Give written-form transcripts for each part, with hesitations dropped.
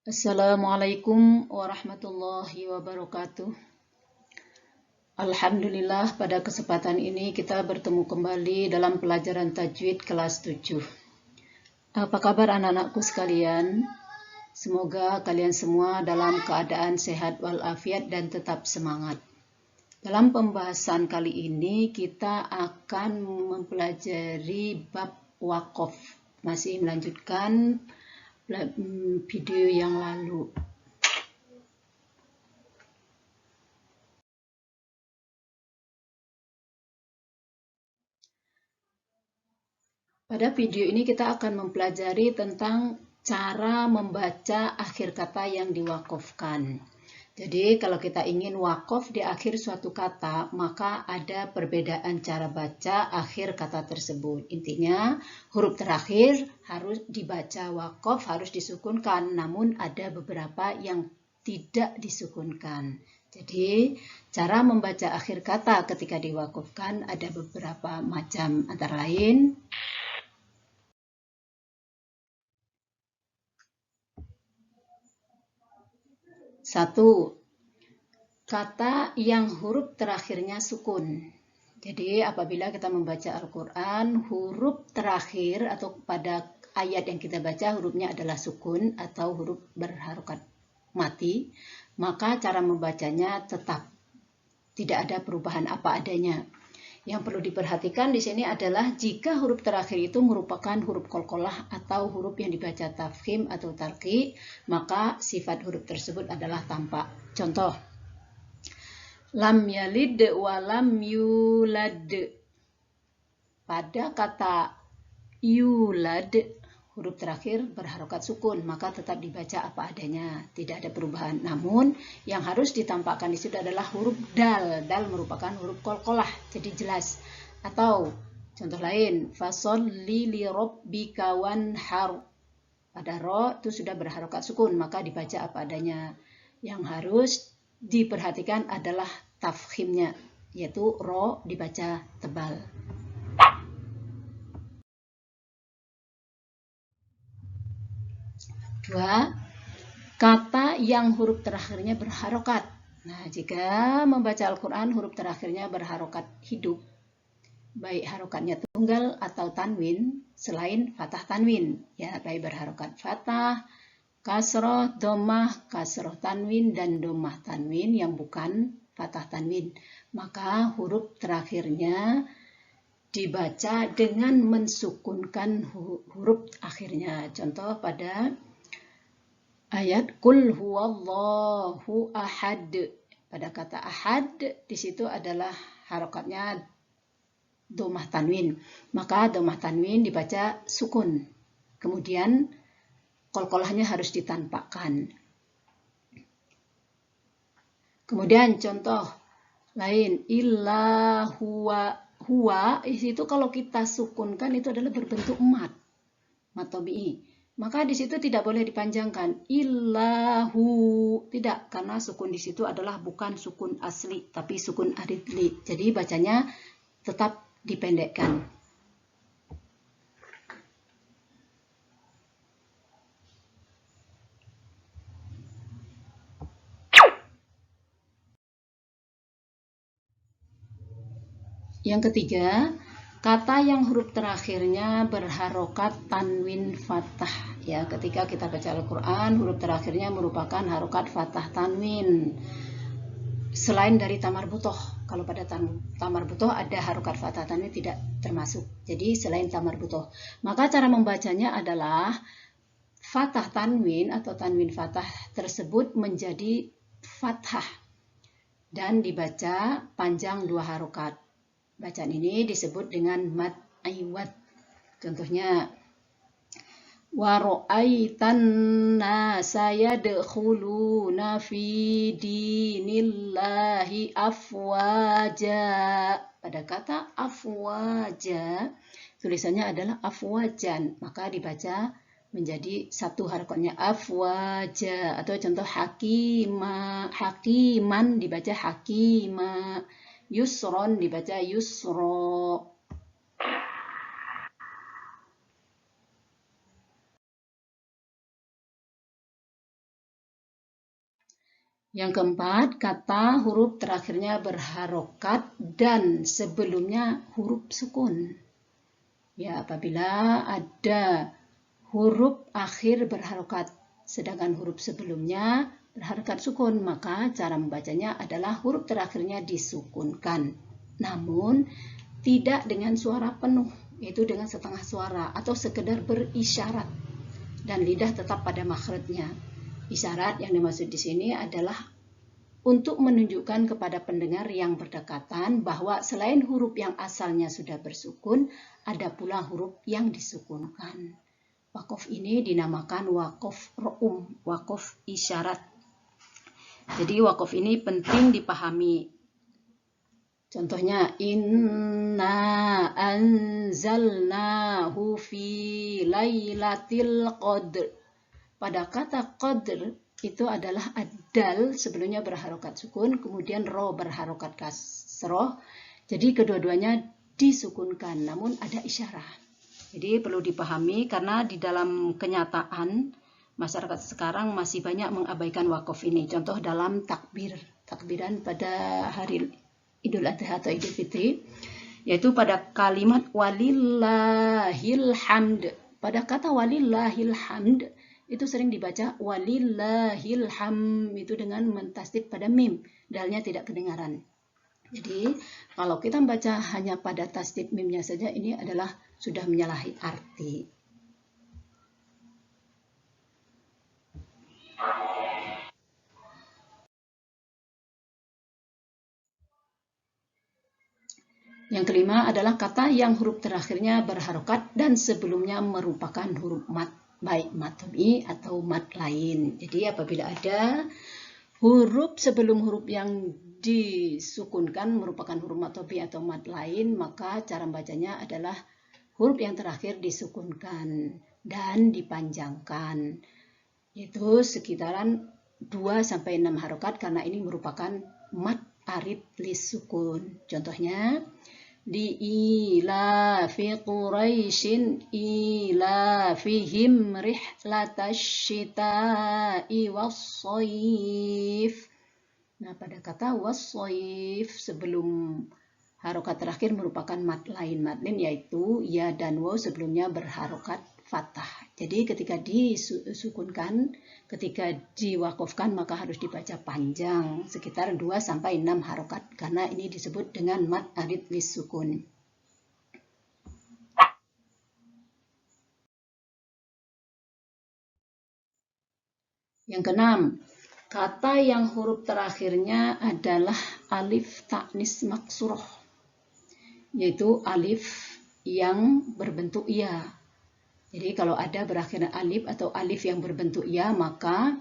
Assalamualaikum warahmatullahi wabarakatuh. Alhamdulillah, pada kesempatan ini kita bertemu kembali dalam pelajaran tajwid kelas 7. Apa kabar anak-anakku sekalian? Semoga kalian semua dalam keadaan sehat walafiat dan tetap semangat. Dalam pembahasan kali ini kita akan mempelajari bab waqaf. Masih melanjutkan video yang lalu. Pada video ini kita akan mempelajari tentang cara membaca akhir kata yang diwakafkan. Jadi kalau kita ingin wakaf di akhir suatu kata, maka ada perbedaan cara baca akhir kata tersebut. Intinya huruf terakhir harus dibaca wakaf, harus disukunkan, namun ada beberapa yang tidak disukunkan. Jadi cara membaca akhir kata ketika diwakafkan ada beberapa macam, antara lain satu, kata yang huruf terakhirnya sukun. Jadi apabila kita membaca Al-Quran, huruf terakhir atau pada ayat yang kita baca hurufnya adalah sukun atau huruf berharokat mati, maka cara membacanya tetap tidak ada perubahan apa adanya. Yang perlu diperhatikan di sini adalah jika huruf terakhir itu merupakan huruf qalqalah atau huruf yang dibaca tafkhim atau tarqi, maka sifat huruf tersebut adalah tampak. Contoh, lam yalid wa lam yulad. Pada kata yulad, huruf terakhir berharokat sukun, maka tetap dibaca apa adanya, tidak ada perubahan. Namun yang harus ditampakkan di situ adalah huruf dal. Dal merupakan huruf qalqalah, jadi jelas. Atau contoh lain, fasholli li rabbika wanhar. Pada ro itu sudah berharokat sukun, maka dibaca apa adanya. Yang harus diperhatikan adalah tafkhimnya, yaitu ro dibaca tebal. Dua, kata yang huruf terakhirnya berharokat. Nah, jika membaca Al-Quran huruf terakhirnya berharokat hidup, baik harokatnya tunggal atau tanwin, selain fathah tanwin, ya, baik berharokat fathah, kasroh, domah, kasroh tanwin, dan domah tanwin yang bukan fathah tanwin, maka huruf terakhirnya dibaca dengan mensukunkan huruf akhirnya. Contoh pada ayat Qul huwallahu ahad. Pada kata ahad di situ adalah harokatnya domah tanwin. Maka domah tanwin dibaca sukun. Kemudian qalqalahnya harus ditampakkan. Kemudian contoh lain, illa huwa itu kalau kita sukunkan itu adalah berbentuk mat tabi'i. Maka di situ tidak boleh dipanjangkan illahu, tidak, karena sukun di situ adalah bukan sukun asli tapi sukun aridli. Jadi bacanya tetap dipendekkan. Yang ketiga, kata yang huruf terakhirnya berharokat tanwin fathah. Ya, ketika kita baca Al-Quran, huruf terakhirnya merupakan harokat fathah tanwin. Selain dari tamar butoh, kalau pada tamar butoh ada harokat fathah tanwin tidak termasuk. Jadi selain tamar butoh, maka cara membacanya adalah fathah tanwin atau tanwin fathah tersebut menjadi fathah dan dibaca panjang 2 harokat. Bacaan ini disebut dengan mad aiwad. Contohnya, wa ra'aitan nasa yadkhuluna fi dinillahi afwaja. Pada kata afwaja, tulisannya adalah afwajan, maka dibaca menjadi satu harokatnya afwaja. Atau contoh hakiman dibaca hakima, yusron dibaca yusro. Yang keempat, kata huruf terakhirnya berharokat dan sebelumnya huruf sukun. Ya, apabila ada huruf akhir berharokat, sedangkan huruf sebelumnya berharokat sukun, maka cara membacanya adalah huruf terakhirnya disukunkan. Namun, tidak dengan suara penuh, yaitu dengan setengah suara atau sekedar berisyarat. Dan lidah tetap pada makhrajnya. Isyarat yang dimaksud di sini adalah untuk menunjukkan kepada pendengar yang berdekatan bahwa selain huruf yang asalnya sudah bersukun, ada pula huruf yang disukunkan. Wakof ini dinamakan wakof ro'um, wakof isyarat. Jadi wakof ini penting dipahami. Contohnya, inna anzalnahu fi lailatil qadr. Pada kata qadr itu adalah ad-dal sebelumnya berharokat sukun, kemudian ro berharokat kasroh. Jadi kedua-duanya disukunkan, namun ada isyarat. Jadi perlu dipahami karena di dalam kenyataan masyarakat sekarang masih banyak mengabaikan wakof ini. Contoh dalam takbiran pada hari Idul Adha atau Idul Fitri, yaitu pada kalimat walillahil hamd. Pada kata walillahil hamd itu sering dibaca walillahil ham, itu dengan mentasdid pada mim, dalnya tidak kedengaran. Jadi kalau kita membaca hanya pada tasdid mimnya saja, ini adalah sudah menyalahi arti. Yang kelima adalah kata yang huruf terakhirnya berharokat dan sebelumnya merupakan huruf mat, baik mat tabii atau mat lain. Jadi apabila ada huruf sebelum huruf yang disukunkan merupakan huruf mat tabii atau mat lain, maka cara membacanya adalah huruf yang terakhir disukunkan dan dipanjangkan. Itu sekitaran 2-6 harokat karena ini merupakan mat arid lisukun. Contohnya, di ilafi Quraisyin ilafihim rihlatasyita'i was-shayf. Nah, pada kata was-shayf sebelum harokat terakhir merupakan mat lain. Mat lain yaitu ya dan waw sebelumnya berharokat fathah. Jadi ketika disukunkan, ketika diwakofkan maka harus dibaca panjang sekitar 2-6 harokat karena ini disebut dengan mat arid lisukun. Yang keenam, kata yang huruf terakhirnya adalah alif ta'nis maksuroh, yaitu alif yang berbentuk ya. Jadi kalau ada berakhir alif atau alif yang berbentuk ya, maka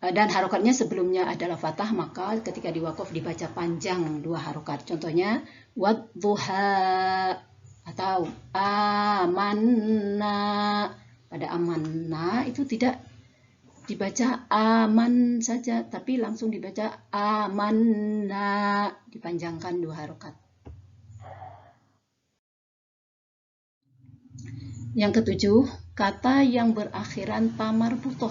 dan harokatnya sebelumnya adalah fathah, maka ketika diwakaf dibaca panjang 2 harokat. Contohnya wadduha atau amanna. Pada amanna itu tidak dibaca aman saja, tapi langsung dibaca amanna, dipanjangkan 2 harokat. Yang ketujuh, kata yang berakhiran tamarbutoh.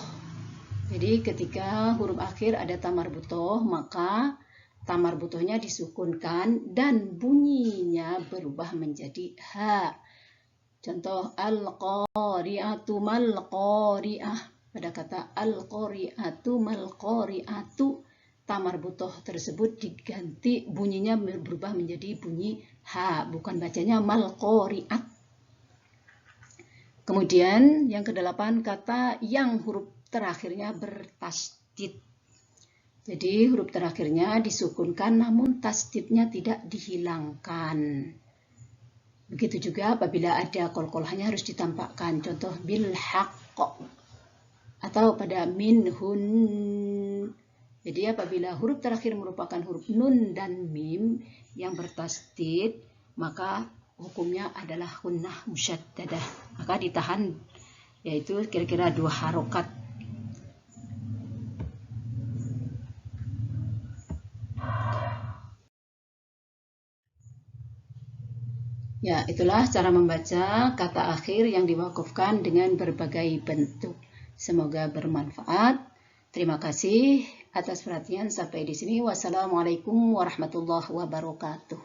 Jadi ketika huruf akhir ada tamarbutoh, maka tamarbutohnya disukunkan dan bunyinya berubah menjadi ha. Contoh al-qari'atu mal-qari'ah. Pada kata al-qari'atu mal-qari'atu, tamarbutoh tersebut diganti, bunyinya berubah menjadi bunyi ha, bukan bacanya mal-qari'at. Kemudian yang kedelapan, kata yang huruf terakhirnya bertasdid. Jadi huruf terakhirnya disukunkan namun tasdidnya tidak dihilangkan. Begitu juga apabila ada qalqalahnya harus ditampakkan. Contoh bil haqq atau pada minhun. Jadi apabila huruf terakhir merupakan huruf nun dan mim yang bertasdid, maka hukumnya adalah gunnah musyaddadah, maka ditahan, yaitu kira-kira 2 harokat. Ya, itulah cara membaca kata akhir yang diwakafkan dengan berbagai bentuk. Semoga bermanfaat. Terima kasih atas perhatian sampai di sini. Wassalamualaikum warahmatullahi wabarakatuh.